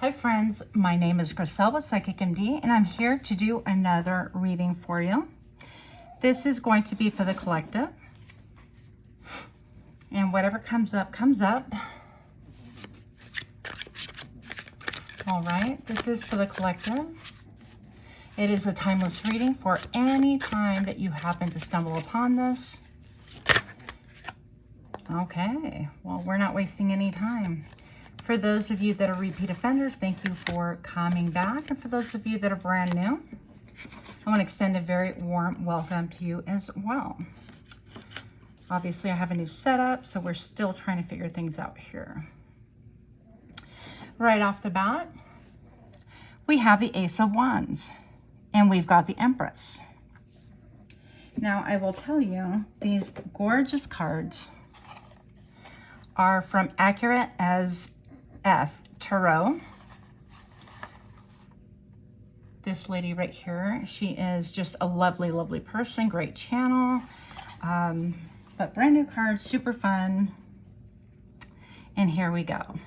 Hi friends, my name is Griselle with Psychic MD, and I'm here to do another reading for you. This is going to be for the collective, and whatever comes up, comes up. All right, this is for the collective. It is a timeless reading for any time that you happen to stumble upon this. Okay, well, we're not wasting any time. For those of you that are repeat offenders, thank you for coming back. And for those of you that are brand new, I want to extend a very warm welcome to you as well. Obviously, I have a new setup, so we're still trying to figure things out here. Right off the bat, we have the Ace of Wands, and we've got the Empress. Now, I will tell you, these gorgeous cards are from Accurate as F Tarot. This lady right here, she is just a lovely, lovely person, great channel, but brand new cards, super fun. And here we go.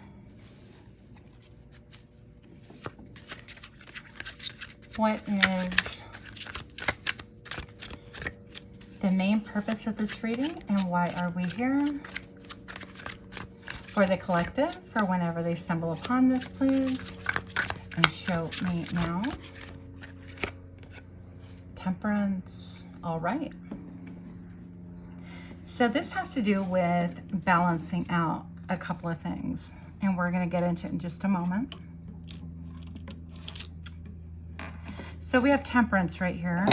What is the main purpose of this reading, and why are we here? For the collective, for whenever they stumble upon this, please. And show me now. Temperance. All right. So this has to do with balancing out a couple of things, and we're going to get into it in just a moment. So we have Temperance right here.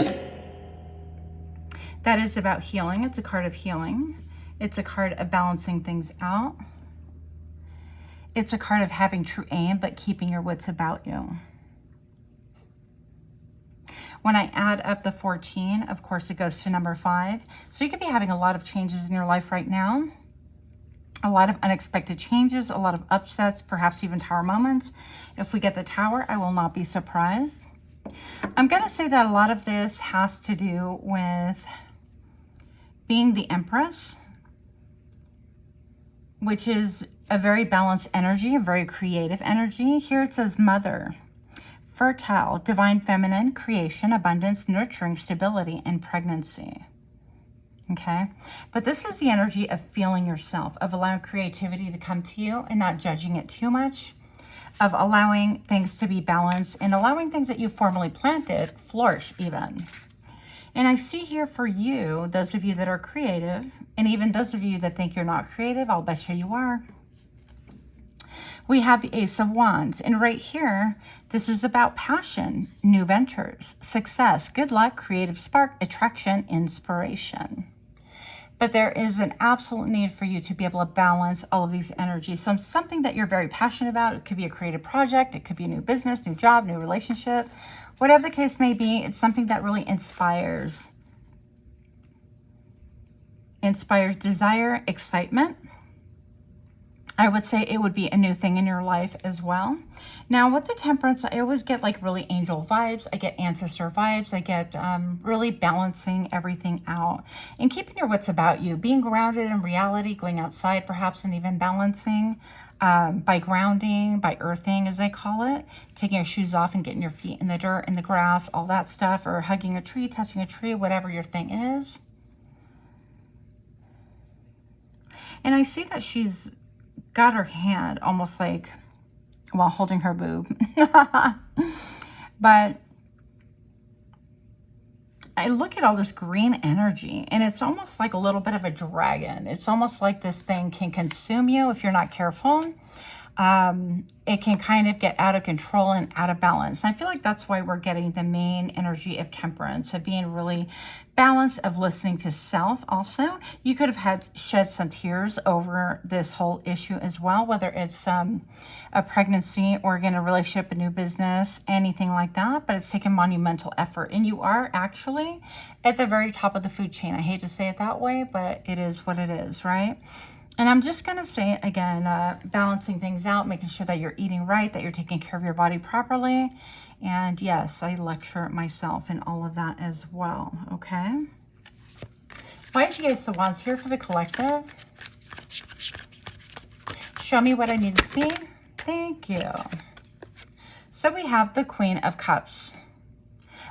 That is about healing. It's a card of healing. It's a card of balancing things out. It's a card of having true aim, but keeping your wits about you. When I add up the 14, of course, it goes to number 5. So you could be having a lot of changes in your life right now. A lot of unexpected changes, a lot of upsets, perhaps even tower moments. If we get the Tower, I will not be surprised. I'm going to say that a lot of this has to do with being the Empress, which is a very balanced energy, a very creative energy. Here it says mother, fertile, divine feminine, creation, abundance, nurturing, stability, and pregnancy. Okay? But this is the energy of feeling yourself, of allowing creativity to come to you and not judging it too much, of allowing things to be balanced and allowing things that you formerly planted flourish even. And I see here for you, those of you that are creative, and even those of you that think you're not creative, I'll bet you are. We have the Ace of Wands, and right here, this is about passion, new ventures, success, good luck, creative spark, attraction, inspiration. But there is an absolute need for you to be able to balance all of these energies. So something that you're very passionate about, it could be a creative project, it could be a new business, new job, new relationship, whatever the case may be, it's something that really inspires desire, excitement. I would say it would be a new thing in your life as well. Now with the Temperance, I always get like really angel vibes. I get ancestor vibes. I get really balancing everything out and keeping your wits about you, being grounded in reality, going outside perhaps, and even balancing by grounding, by earthing as they call it, taking your shoes off and getting your feet in the dirt, in the grass, all that stuff, or hugging a tree, touching a tree, whatever your thing is. And I see that she's got her hand almost like, well, holding her boob. But I look at all this green energy, and it's almost like a little bit of a dragon. It's almost like this thing can consume you if you're not careful. It can kind of get out of control and out of balance. And I feel like that's why we're getting the main energy of Temperance, of being really balanced, of listening to self also. You could have shed some tears over this whole issue as well, whether it's a pregnancy or again, a relationship, a new business, anything like that, but it's taken monumental effort. And you are actually at the very top of the food chain. I hate to say it that way, but it is what it is, right? And I'm just going to say, again, balancing things out, making sure that you're eating right, that you're taking care of your body properly. And yes, I lecture myself in all of that as well, okay? Why is the Ace of Wands here for the collective? Show me what I need to see. Thank you. So we have the Queen of Cups.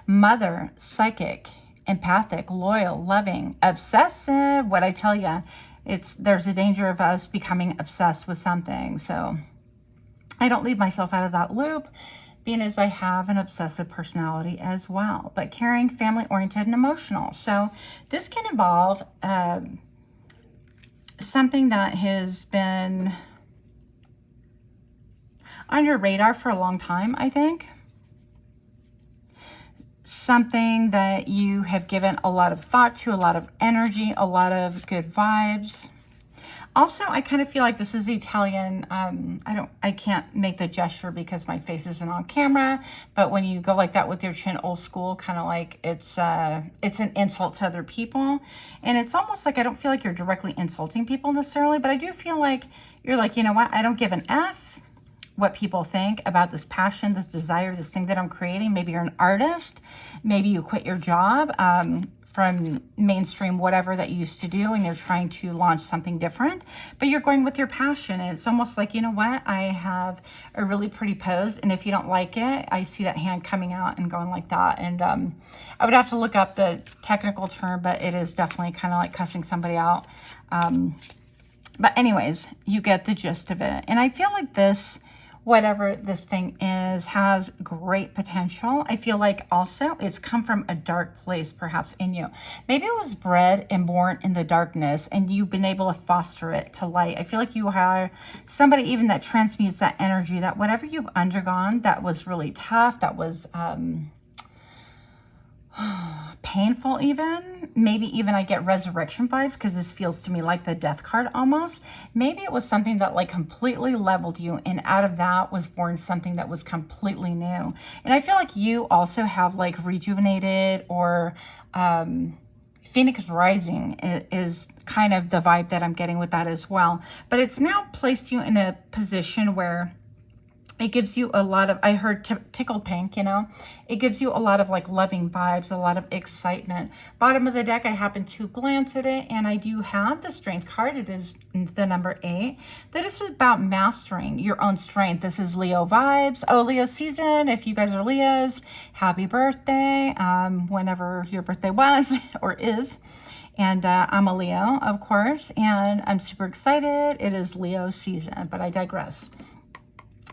Mother, psychic, empathic, loyal, loving, obsessive. What I tell you, there's a danger of us becoming obsessed with something. So I don't leave myself out of that loop, being as I have an obsessive personality as well. But caring, family-oriented, and emotional. So this can involve something that has been on your radar for a long time, I think. Something that you have given a lot of thought to, a lot of energy, a lot of good vibes. Also, I kind of feel like this is Italian. I can't make the gesture because my face isn't on camera, but when you go like that with your chin, old school, kind of like it's an insult to other people. And it's almost like I don't feel like you're directly insulting people necessarily, but I do feel like you're like, you know what? I don't give an F what people think about this passion, this desire, this thing that I'm creating. Maybe you're an artist. Maybe you quit your job from mainstream whatever that you used to do, and you're trying to launch something different, but you're going with your passion. And it's almost like, you know what? I have a really pretty pose, and if you don't like it, I see that hand coming out and going like that. And I would have to look up the technical term, but it is definitely kind of like cussing somebody out. But anyways, you get the gist of it. And I feel like this, whatever this thing is, has great potential. I feel like also it's come from a dark place perhaps in you. Maybe it was bred and born in the darkness and you've been able to foster it to light. I feel like you are somebody even that transmutes that energy, that whatever you've undergone that was really tough, that was painful even, maybe even I get resurrection vibes because this feels to me like the death card almost. Maybe it was something that like completely leveled you, and out of that was born something that was completely new. And I feel like you also have like rejuvenated, or Phoenix Rising is kind of the vibe that I'm getting with that as well. But it's now placed you in a position where it gives you a lot of, I heard tickled pink, you know, it gives you a lot of like loving vibes, a lot of excitement. Bottom of the deck, I happen to glance at it and I do have the strength card. It is the number 8. That is about mastering your own strength. This is Leo vibes. Oh, Leo season. If you guys are Leos, happy birthday. Whenever your birthday was or is. And I'm a Leo, of course, and I'm super excited. It is Leo season, but I digress.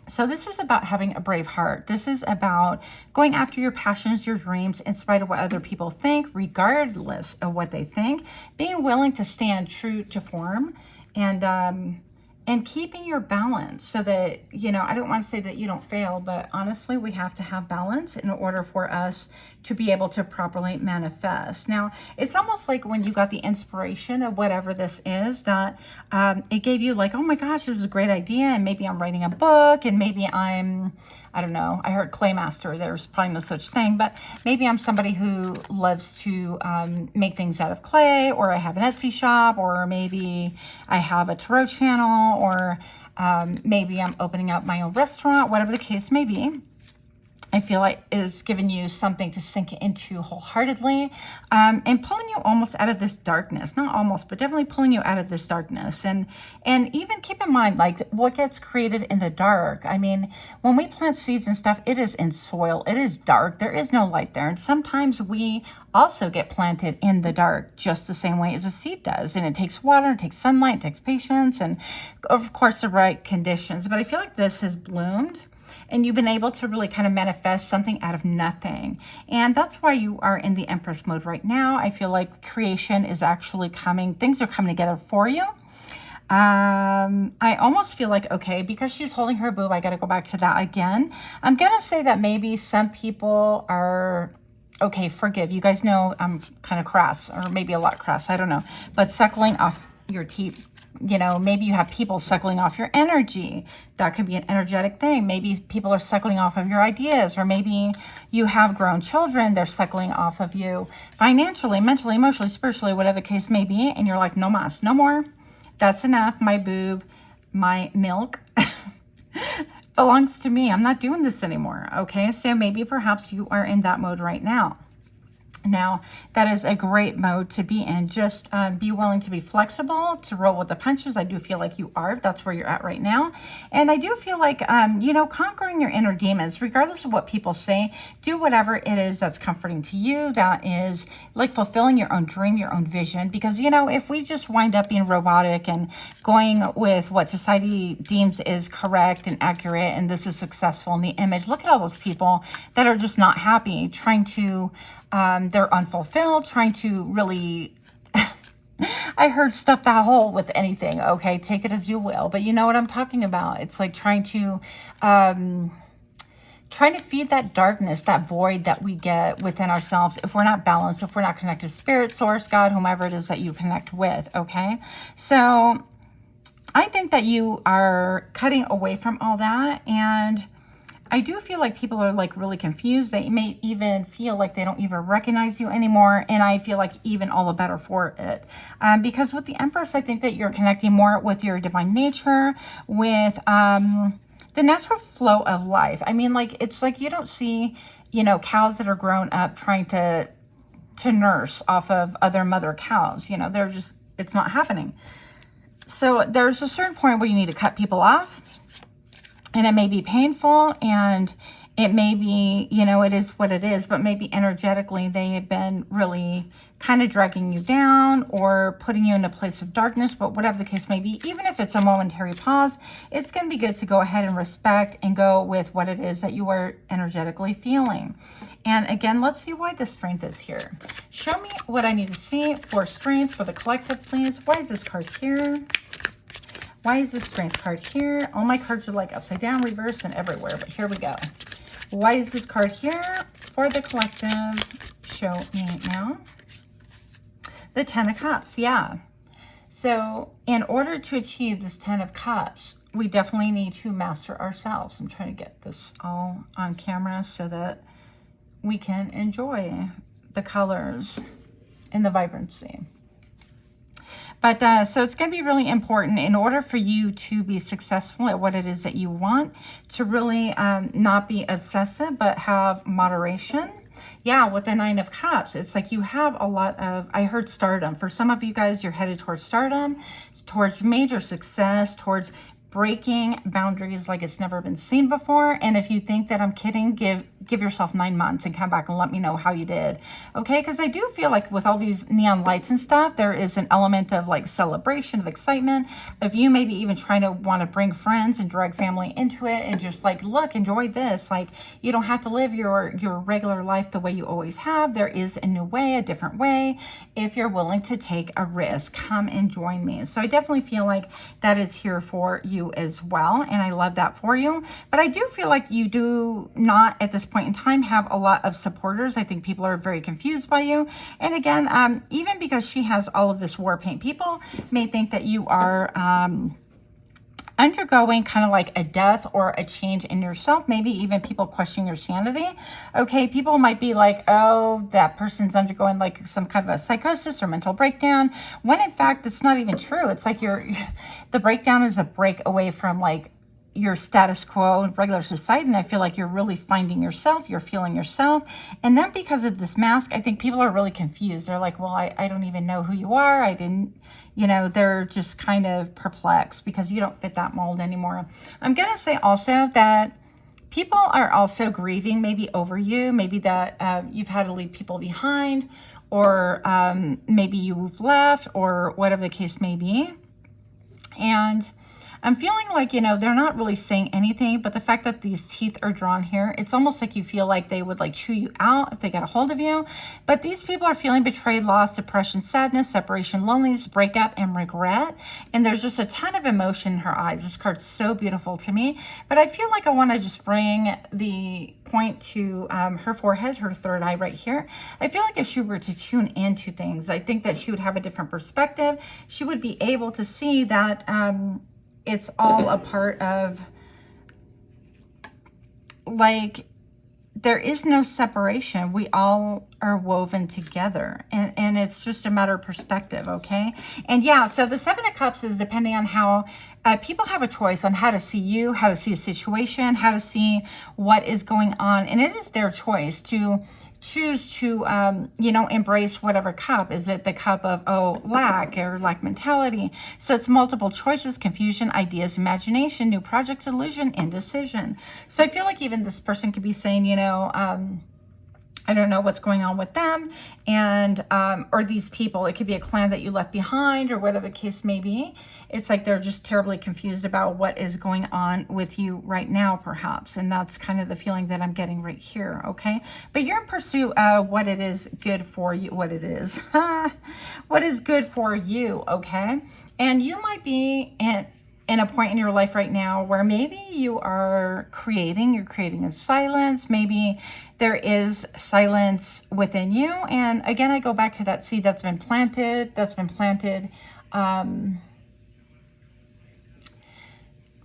So this is about having a brave heart. This is about going after your passions, your dreams, in spite of what other people think, regardless of what they think, being willing to stand true to form, and keeping your balance so that, you know, I don't want to say that you don't fail, but honestly, we have to have balance in order for us to be able to properly manifest. Now, it's almost like when you got the inspiration of whatever this is, that it gave you like, oh my gosh, this is a great idea. And maybe I'm writing a book, and maybe I don't know, I heard Claymaster, there's probably no such thing, but maybe I'm somebody who loves to make things out of clay, or I have an Etsy shop, or maybe I have a tarot channel, or maybe I'm opening up my own restaurant, whatever the case may be. I feel like it's given you something to sink into wholeheartedly, and pulling you almost out of this darkness. Not almost, but definitely pulling you out of this darkness. And even keep in mind, like, what gets created in the dark. I mean, when we plant seeds and stuff, it is in soil. It is dark. There is no light there. And sometimes we also get planted in the dark just the same way as a seed does. And it takes water, it takes sunlight, it takes patience, and of course the right conditions. But I feel like this has bloomed, and you've been able to really kind of manifest something out of nothing. And that's why you are in the Empress mode right now. I feel like creation is actually coming. Things are coming together for you. I almost feel like, okay, because she's holding her boob, I got to go back to that again. I'm going to say that maybe some people are, okay, forgive. You guys know I'm kind of crass, or maybe a lot crass. I don't know. But suckling off your teeth. You know, maybe you have people suckling off your energy. That could be an energetic thing. Maybe people are suckling off of your ideas, or maybe you have grown children. They're suckling off of you financially, mentally, emotionally, spiritually, whatever the case may be. And you're like, no mas, no more. That's enough. My boob, my milk belongs to me. I'm not doing this anymore. Okay. So maybe perhaps you are in that mode right now. Now, that is a great mode to be in. Just be willing to be flexible, to roll with the punches. I do feel like you are. That's where you're at right now. And I do feel like, you know, conquering your inner demons, regardless of what people say, do whatever it is that's comforting to you, that is like fulfilling your own dream, your own vision. Because, you know, if we just wind up being robotic and going with what society deems is correct and accurate, and this is successful in the image, look at all those people that are just not happy, trying to... they're unfulfilled, trying to really, I heard stuff that hole with anything. Okay, take it as you will. But you know what I'm talking about. It's like trying to feed that darkness, that void that we get within ourselves if we're not balanced, if we're not connected to spirit, source, God, whomever it is that you connect with. Okay, so I think that you are cutting away from all that, and I do feel like people are like really confused. They may even feel like they don't even recognize you anymore. And I feel like even all the better for it. Because with the Empress, I think that you're connecting more with your divine nature, with the natural flow of life. I mean, like, it's like you don't see, you know, cows that are grown up trying to nurse off of other mother cows. You know, they're just, it's not happening. So there's a certain point where you need to cut people off. And it may be painful, and it may be, you know, it is what it is, but maybe energetically they have been really kind of dragging you down or putting you in a place of darkness. But whatever the case may be, even if it's a momentary pause, it's going to be good to go ahead and respect and go with what it is that you are energetically feeling. And again, let's see why the strength is here. Show me what I need to see for strength for the collective, please. Why is this card here? Why is this strength card here? All my cards are like upside down, reverse, and everywhere, but here we go. Why is this card here for the collective? Show me now. The 10 of Cups, yeah. So in order to achieve this 10 of Cups, we definitely need to master ourselves. I'm trying to get this all on camera so that we can enjoy the colors and the vibrancy. But so it's going to be really important in order for you to be successful at what it is that you want, to really not be obsessive, but have moderation. Yeah, with the 9 of Cups, it's like you have a lot of, I heard stardom. For some of you guys, you're headed towards stardom, towards major success, towards breaking boundaries like it's never been seen before. And if you think that I'm kidding, give yourself 9 months and come back and let me know how you did. Okay, because I do feel like with all these neon lights and stuff, there is an element of like celebration, of excitement, of you maybe even trying to want to bring friends and drag family into it and just like, look, enjoy this. Like, you don't have to live your regular life the way you always have. There is a new way, a different way. If you're willing to take a risk, come and join me. So I definitely feel like that is here for you as well, and I love that for you. But I do feel like you do not at this point in time have a lot of supporters. I think people are very confused by you, and again, even because she has all of this war paint, people may think that you are undergoing kind of like a death or a change in yourself. Maybe even people question your sanity. Okay, people might be like, oh, that person's undergoing like some kind of a psychosis or mental breakdown, when in fact it's not even true. It's like the breakdown is a break away from like your status quo in regular society, and I feel like you're really finding yourself, you're feeling yourself. And then because of this mask, I think people are really confused. They're like, well, I don't even know who you are. I didn't, you know, they're just kind of perplexed because you don't fit that mold anymore. I'm going to say also that people are also grieving maybe over you, maybe that you've had to leave people behind, or maybe you've left, or whatever the case may be. And I'm feeling like, you know, they're not really saying anything, but the fact that these teeth are drawn here, it's almost like you feel like they would like chew you out if they get a hold of you. But these people are feeling betrayed, loss, depression, sadness, separation, loneliness, breakup, and regret. And there's just a ton of emotion in her eyes. This card's so beautiful to me. But I feel like I want to just bring the point to her forehead, her third eye right here. I feel like if she were to tune into things, I think that she would have a different perspective. She would be able to see that it's all a part of, like, there is no separation. We all are woven together, and it's just a matter of perspective, okay? And yeah, so the 7 of Cups is depending on how people have a choice on how to see you, how to see a situation, how to see what is going on, and it is their choice to choose to, you know, embrace whatever cup. Is it the cup of, oh, lack or lack mentality? So it's multiple choices, confusion, ideas, imagination, new projects, illusion, indecision. So I feel like even this person could be saying, you know, I don't know what's going on with them, and or these people. It could be a clan that you left behind, or whatever the case may be. It's like they're just terribly confused about what is going on with you right now, perhaps. And that's kind of the feeling that I'm getting right here, okay? But you're in pursuit of what it is good for you, what it is. What is good for you, okay? And you might be in a point in your life right now where maybe you are you're creating a silence. Maybe there is silence within you. And again, I go back to that seed that's been planted,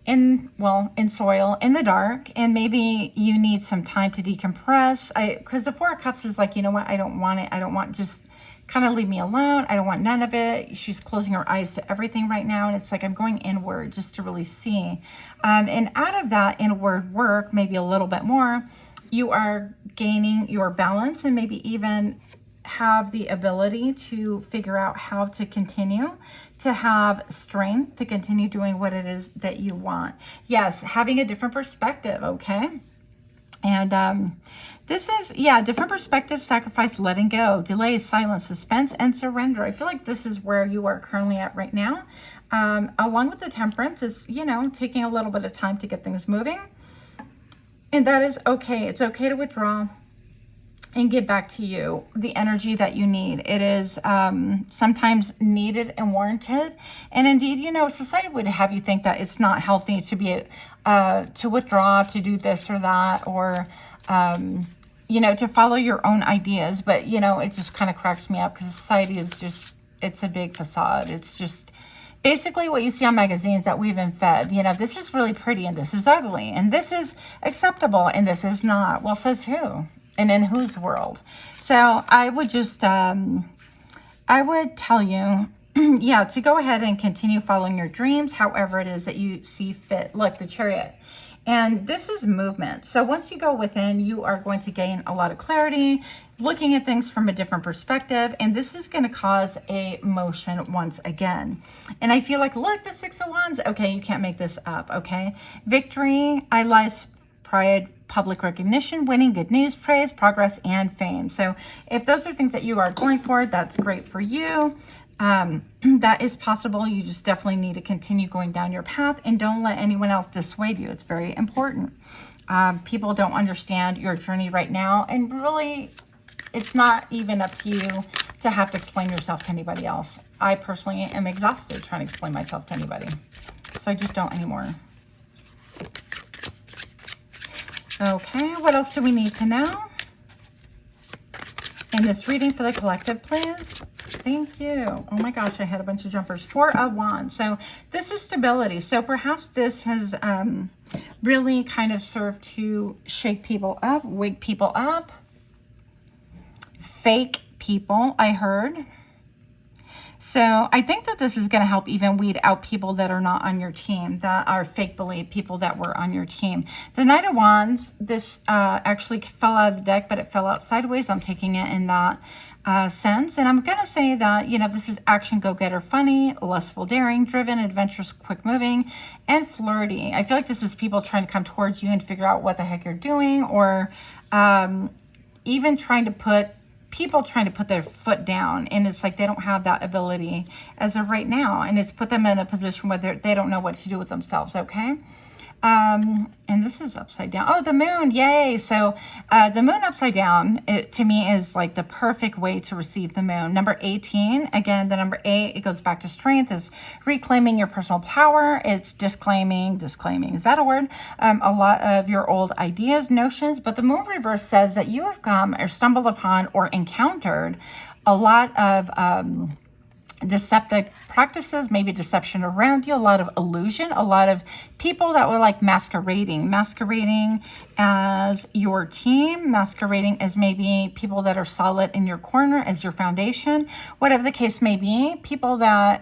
in soil, in the dark, and maybe you need some time to decompress. Because the Four of Cups is like, you know what, I don't want it. I don't want, just kind of leave me alone. I don't want none of it. She's closing her eyes to everything right now. And it's like, I'm going inward just to really see. And out of that inward work, maybe a little bit more, you are gaining your balance and maybe even have the ability to figure out how to continue to have strength to continue doing what it is that you want. Yes, having a different perspective, okay? And this is, yeah, different perspective, sacrifice, letting go, delay, silence, suspense, and surrender. I feel like this is where you are currently at right now. Along with the Temperance is, you know, taking a little bit of time to get things moving. And that is okay. It's okay to withdraw and get back to you, the energy that you need. It is sometimes needed and warranted. And indeed, you know, society would have you think that it's not healthy to be, to withdraw, to do this or that, or, you know, to follow your own ideas. But, you know, it just kind of cracks me up because society is just, it's a big facade. It's just basically what you see on magazines that we've been fed. You know, this is really pretty and this is ugly and this is acceptable and this is not. Well, says who? And in whose world? So I would just, I would tell you, yeah, to go ahead and continue following your dreams, however it is that you see fit. Look, the Chariot. And this is movement. So once you go within, you are going to gain a lot of clarity, looking at things from a different perspective. And this is going to cause a motion once again. And I feel like, look, the Six of Wands. Okay, you can't make this up, okay? Victory, allies, pride, public recognition, winning, good news, praise, progress, and fame. So if those are things that you are going for, that's great for you. That is possible. You just definitely need to continue going down your path and don't let anyone else dissuade you. It's very important. People don't understand your journey right now, and really it's not even up to you to have to explain yourself to anybody else. I personally am exhausted trying to explain myself to anybody, so I just don't anymore. Okay, what else do we need to know in this reading for the collective, please? Thank you. Oh my gosh, I had a bunch of jumpers. Four of Wands. So this is stability. So perhaps this has really kind of served to shake people up, wake people up, fake people, I heard. So I think that this is going to help even weed out people that are not on your team, that are fake believe, people that were on your team. The Knight of Wands, this actually fell out of the deck, but it fell out sideways. I'm taking it in that sense. And I'm going to say that, you know, this is action, go-getter, funny, lustful, daring, driven, adventurous, quick-moving, and flirty. I feel like this is people trying to come towards you and figure out what the heck you're doing, or even trying to put their foot down, and it's like they don't have that ability as of right now, and it's put them in a position where they don't know what to do with themselves, okay? And this is upside down. Oh, the moon, yay! So the moon upside down, it, to me, is like the perfect way to receive the moon. Number 18, again, the number 8, it goes back to strength, is reclaiming your personal power. It's disclaiming, is that a word? A lot of your old ideas, notions, but the moon reverse says that you have come or stumbled upon or encountered a lot of deceptive practices, maybe deception around you, a lot of illusion, a lot of people that were like masquerading as your team, masquerading as maybe people that are solid in your corner as your foundation, whatever the case may be, people that,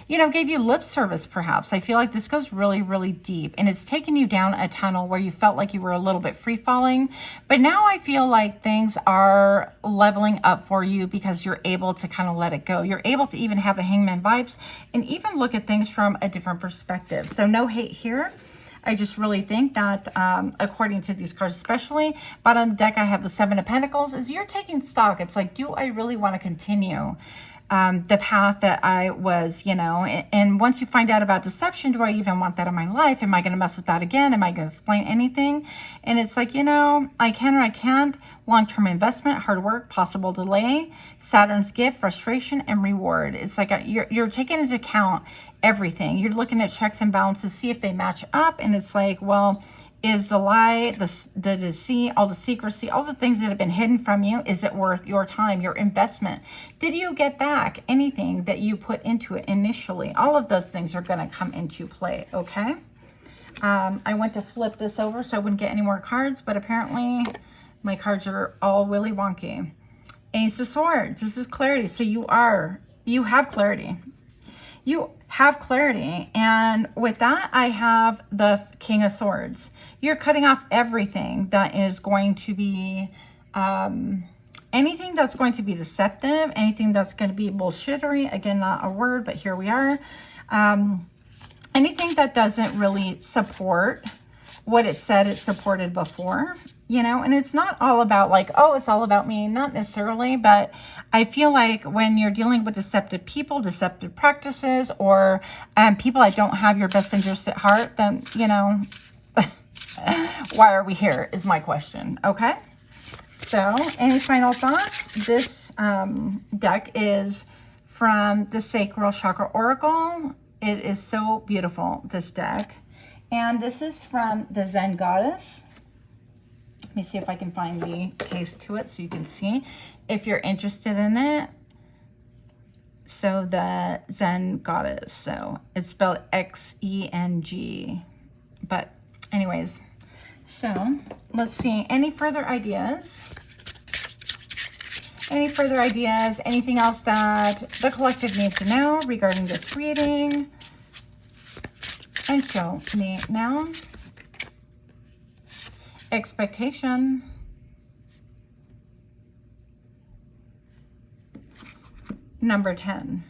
you know, gave you lip service perhaps. I feel like this goes really, really deep, and it's taken you down a tunnel where you felt like you were a little bit free falling, but now I feel like things are leveling up for you because you're able to kind of let it go. You're able to even have the Hangman vibes and even look at things from a different perspective. So no hate here. I just really think that, according to these cards especially, bottom deck I have the Seven of Pentacles, is you're taking stock. It's like, do I really want to continue the path that I was, you know, and once you find out about deception, do I even want that in my life? Am I going to mess with that again? Am I going to explain anything? And it's like, you know, I can or I can't. Long-term investment, hard work, possible delay, Saturn's gift, frustration, and reward. It's like you're taking into account everything. You're looking at checks and balances, see if they match up. And it's like, well, is the lie, the deceit, all the secrecy, all the things that have been hidden from you, is it worth your time, your investment? Did you get back anything that you put into it initially? All of those things are going to come into play, okay? I went to flip this over so I wouldn't get any more cards, but apparently my cards are all willy wonky. Ace of Swords. This is clarity. So you have clarity. You have clarity. And with that, I have the King of Swords. You're cutting off everything that is going to be, anything that's going to be deceptive, anything that's going to be bullshittery. Again, not a word, but here we are. Anything that doesn't really support what it said it supported before, you know, and it's not all about like, oh, it's all about me, not necessarily, but I feel like when you're dealing with deceptive people, deceptive practices, or people that don't have your best interest at heart, then, you know, why are we here is my question, okay? So, any final thoughts? This deck is from the Sacral Chakra Oracle. It is so beautiful, this deck. And this is from the Zen Goddess. Let me see if I can find the case to it so you can see if you're interested in it. So the Zen Goddess. So it's spelled X-E-N-G. But anyways, so let's see. Any further ideas? Any further ideas? Anything else that the collective needs to know regarding this reading? And show me now. Expectation. Number 10.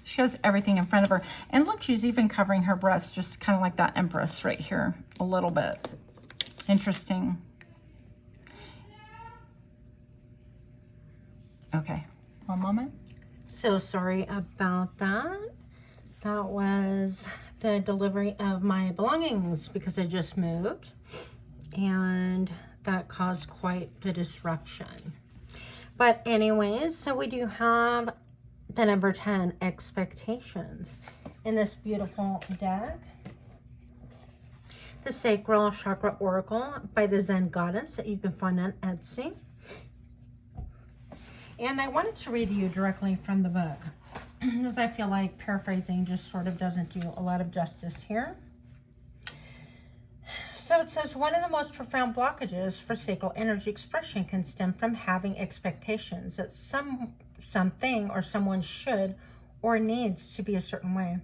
She has everything in front of her. And look, she's even covering her breast, just kind of like that Empress right here, a little bit. Interesting. Okay, one moment. So sorry about that. That was the delivery of my belongings because I just moved, and that caused quite the disruption. But anyways, so we do have the number 10, expectations, in this beautiful deck. The Sacral Chakra Oracle by the Zen Goddess that you can find on Etsy. And I wanted to read you directly from the book, because I feel like paraphrasing just sort of doesn't do a lot of justice here. So it says, one of the most profound blockages for sacral energy expression can stem from having expectations that something or someone should or needs to be a certain way.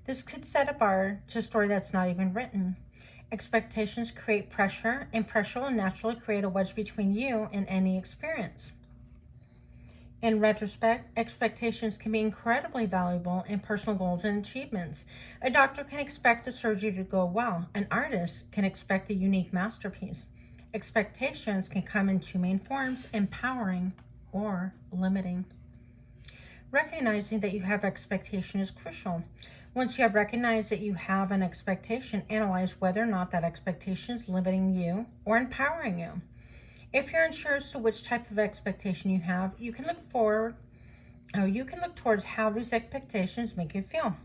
This could set a bar to a story that's not even written. Expectations create pressure, and pressure will naturally create a wedge between you and any experience. In retrospect, expectations can be incredibly valuable in personal goals and achievements. A doctor can expect the surgery to go well. An artist can expect a unique masterpiece. Expectations can come in two main forms: empowering or limiting. Recognizing that you have expectation is crucial. Once you have recognized that you have an expectation, analyze whether or not that expectation is limiting you or empowering you. If you're unsure as to which type of expectation you have, you can look towards how these expectations make you feel.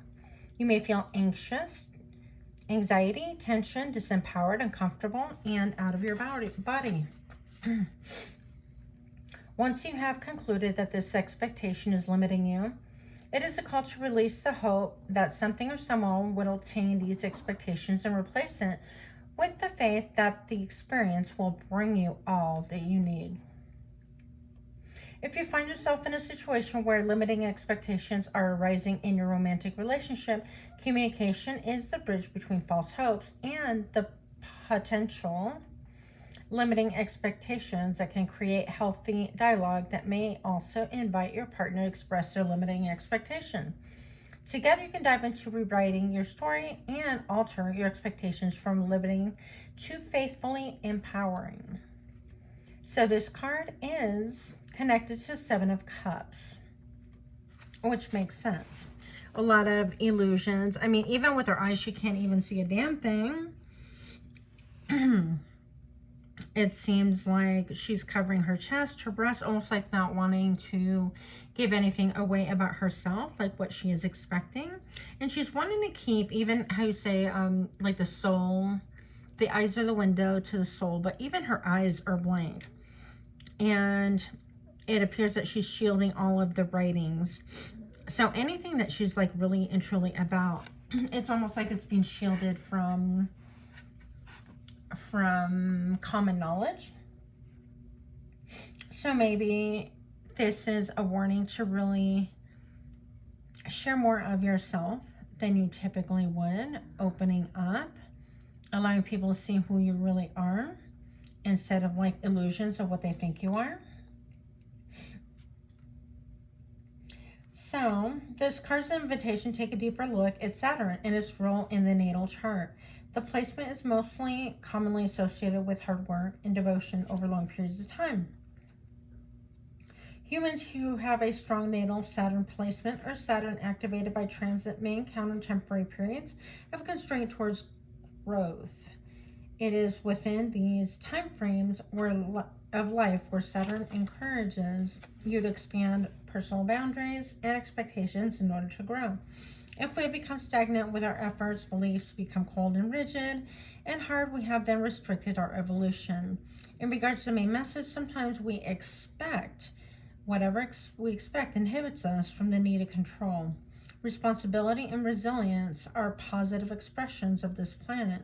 You may feel anxious, anxiety, tension, disempowered, uncomfortable, and out of your body. Once you have concluded that this expectation is limiting you, It is a call to release the hope that something or someone will attain these expectations and replace it with the faith that the experience will bring you all that you need. If you find yourself in a situation where limiting expectations are arising in your romantic relationship, communication is the bridge between false hopes and the potential limiting expectations that can create healthy dialogue that may also invite your partner to express their limiting expectation. Together, you can dive into rewriting your story and alter your expectations from limiting to faithfully empowering. So this card is connected to Seven of Cups, which makes sense. A lot of illusions. I mean, even with her eyes, she can't even see a damn thing. It seems like she's covering her chest, her breast, almost like not wanting to give anything away about herself, like what she is expecting. And she's wanting to keep, even how you say, like the soul, the eyes are the window to the soul, but even her eyes are blank. And it appears that she's shielding all of the writings. So anything that she's like really and truly about, it's almost like it's being shielded from common knowledge. So maybe this is a warning to really share more of yourself than you typically would, opening up, allowing people to see who you really are instead of like illusions of what they think you are. So this card's an invitation. Take a deeper look at Saturn and its role in the natal chart. The placement is mostly commonly associated with hard work and devotion over long periods of time. Humans who have a strong natal Saturn placement or Saturn activated by transit may encounter temporary periods of constraint towards growth. It is within these time frames of life where Saturn encourages you to expand personal boundaries and expectations in order to grow. If we become stagnant with our efforts, beliefs become cold and rigid and hard, we have then restricted our evolution. In regards to the main message, sometimes we expect, whatever we expect inhibits us from the need to control. Responsibility and resilience are positive expressions of this planet,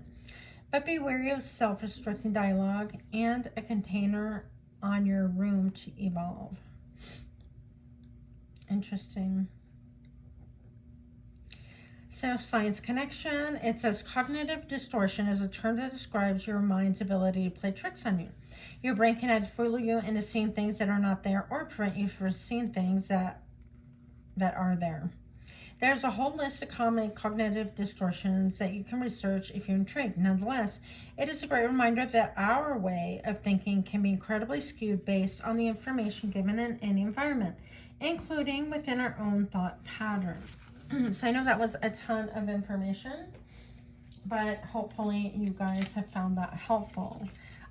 but be wary of self-restricting dialogue and a container on your room to evolve. Interesting. So science connection, it says cognitive distortion is a term that describes your mind's ability to play tricks on you. Your brain can either fool you into seeing things that are not there or prevent you from seeing things that are there. There's a whole list of common cognitive distortions that you can research if you're intrigued. Nonetheless, it is a great reminder that our way of thinking can be incredibly skewed based on the information given in any environment, including within our own thought pattern. So I know that was a ton of information, but hopefully you guys have found that helpful.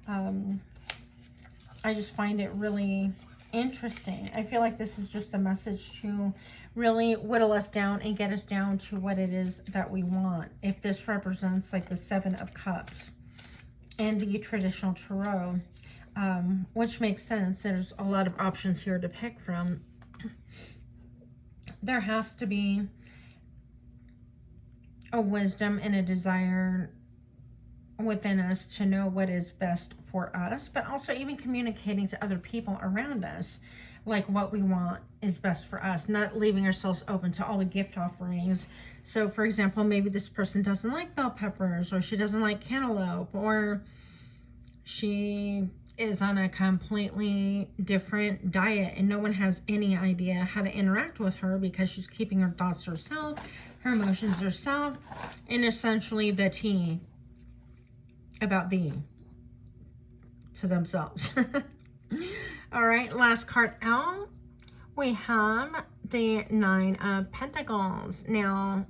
I just find it really interesting. I feel like this is just a message to really whittle us down and get us down to what it is that we want. If this represents like the Seven of Cups and the traditional tarot, which makes sense. There's a lot of options here to pick from. There has to be a wisdom and a desire within us to know what is best for us, but also even communicating to other people around us, like what we want is best for us, not leaving ourselves open to all the gift offerings. So for example, maybe this person doesn't like bell peppers, or she doesn't like cantaloupe, or she is on a completely different diet and no one has any idea how to interact with her because she's keeping her thoughts to herself, her emotions herself, and essentially the tea about thee to themselves. All right, last card out, we have the Nine of Pentacles. Now,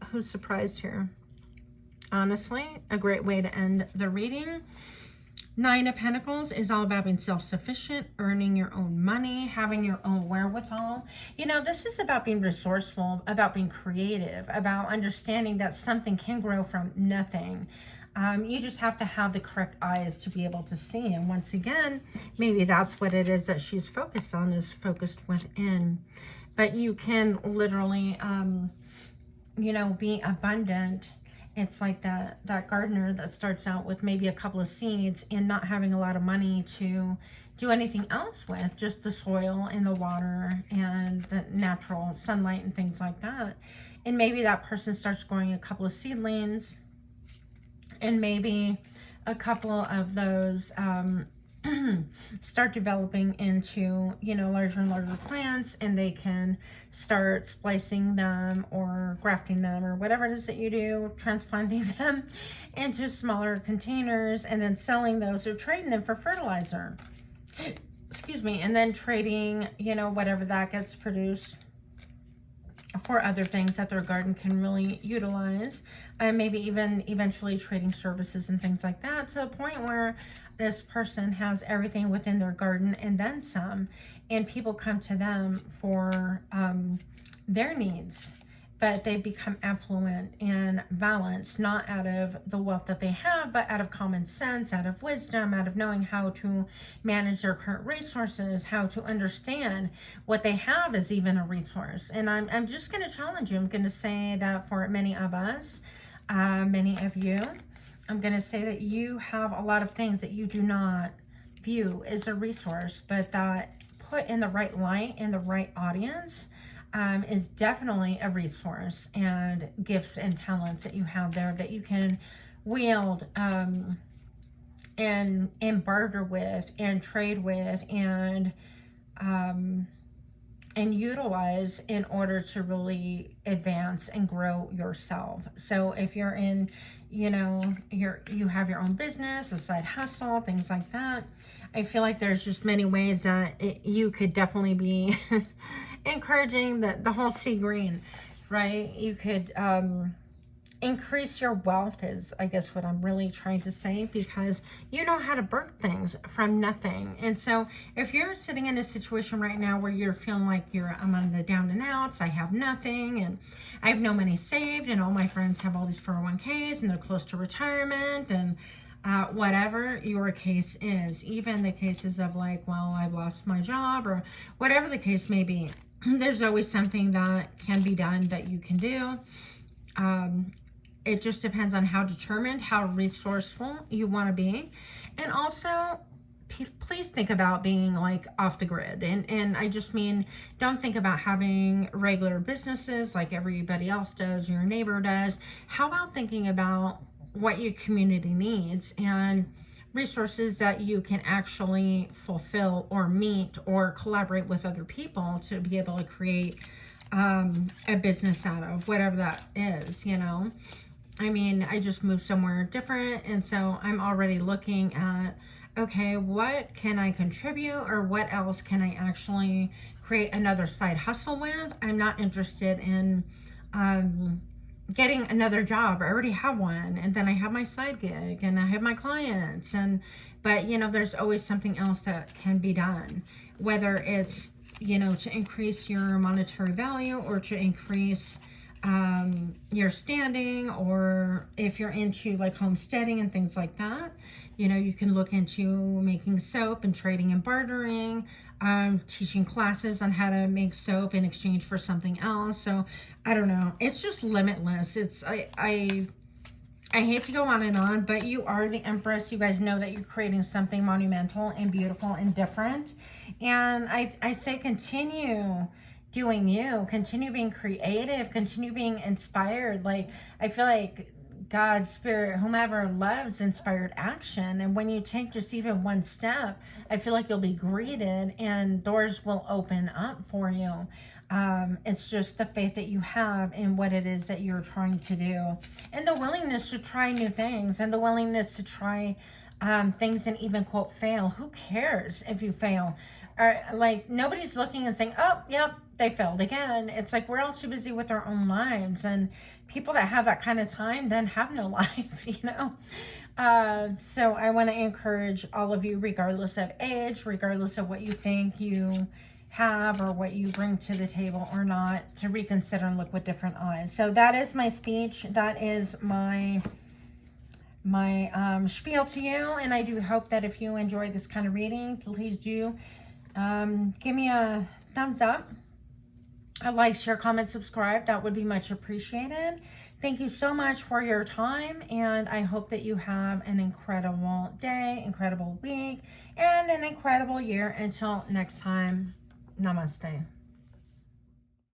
who's surprised here? Honestly, a great way to end the reading. Nine of Pentacles is all about being self-sufficient, earning your own money, having your own wherewithal. You know, this is about being resourceful, about being creative, about understanding that something can grow from nothing. You just have to have the correct eyes to be able to see. And once again, maybe that's what it is that she's focused on, is focused within. but you can literally, you know, be abundant. It's like that gardener that starts out with maybe a couple of seeds and not having a lot of money to do anything else with, just the soil and the water and the natural sunlight and things like that. And maybe that person starts growing a couple of seedlings, and maybe a couple of those start developing into, you know, larger and larger plants, and they can start splicing them or grafting them or whatever it is that you do, transplanting them into smaller containers and then selling those or trading them for fertilizer. Excuse me. And then trading, you know, whatever that gets produced for other things that their garden can really utilize, and maybe even eventually trading services and things like that, to the point where this person has everything within their garden and then some, and people come to them for their needs, but they become affluent and balanced, not out of the wealth that they have, but out of common sense, out of wisdom, out of knowing how to manage their current resources, how to understand what they have is even a resource. And I'm just going to challenge you. I'm going to say that for many of us, many of you, I'm going to say that you have a lot of things that you do not view as a resource, but that put in the right light, in the right audience, is definitely a resource, and gifts and talents that you have there that you can wield and barter with and trade with and utilize in order to really advance and grow yourself. So if you're in, you know, you have your own business, a side hustle, things like that, I feel like there's just many ways that you could definitely be encouraging the whole sea green, right? You could increase your wealth is, I guess, what I'm really trying to say, because you know how to birth things from nothing. And so if you're sitting in a situation right now where you're feeling like I'm on the down and outs, I have nothing and I have no money saved, and all my friends have all these 401ks and they're close to retirement, and whatever your case is, even the cases of like, well, I lost my job or whatever the case may be, there's always something that can be done that you can do. It just depends on how determined, how resourceful you want to be. And also, please think about being like off the grid. And I just mean, don't think about having regular businesses like everybody else does, your neighbor does. How about thinking about what your community needs and resources that you can actually fulfill or meet or collaborate with other people to be able to create a business out of, whatever that is, you know? I mean, I just moved somewhere different, and so I'm already looking at, okay, what can I contribute, or what else can I actually create another side hustle with? I'm not interested in getting another job. I already have one, and then I have my side gig, and I have my clients, but you know, there's always something else that can be done, whether it's, you know, to increase your monetary value or to increase your standing, or if you're into like homesteading and things like that, you know, you can look into making soap and trading and bartering, teaching classes on how to make soap in exchange for something else. So I don't know, it's just limitless. It's I hate to go on, but you are the Empress. You guys know that you're creating something monumental and beautiful and different, and I say continue doing you, continue being creative, continue being inspired. Like, I feel like God, Spirit, whomever loves inspired action, and when you take just even one step, I feel like you'll be greeted and doors will open up for you. It's just the faith that you have in what it is that you're trying to do, and the willingness to try new things, and the willingness to try things and even quote fail. Who cares if you fail? Or like, nobody's looking and saying, oh, yep, they failed again. It's like we're all too busy with our own lives, and people that have that kind of time then have no life, you know. So I want to encourage all of you, regardless of age, regardless of what you think you have or what you bring to the table or not, to reconsider and look with different eyes. So that is my speech. That is my spiel to you, and I do hope that if you enjoyed this kind of reading, please do give me a thumbs up like, share, comment, subscribe. That would be much appreciated. Thank you so much for your time, and I hope that you have an incredible day, incredible week, and an incredible year. Until next time, namaste.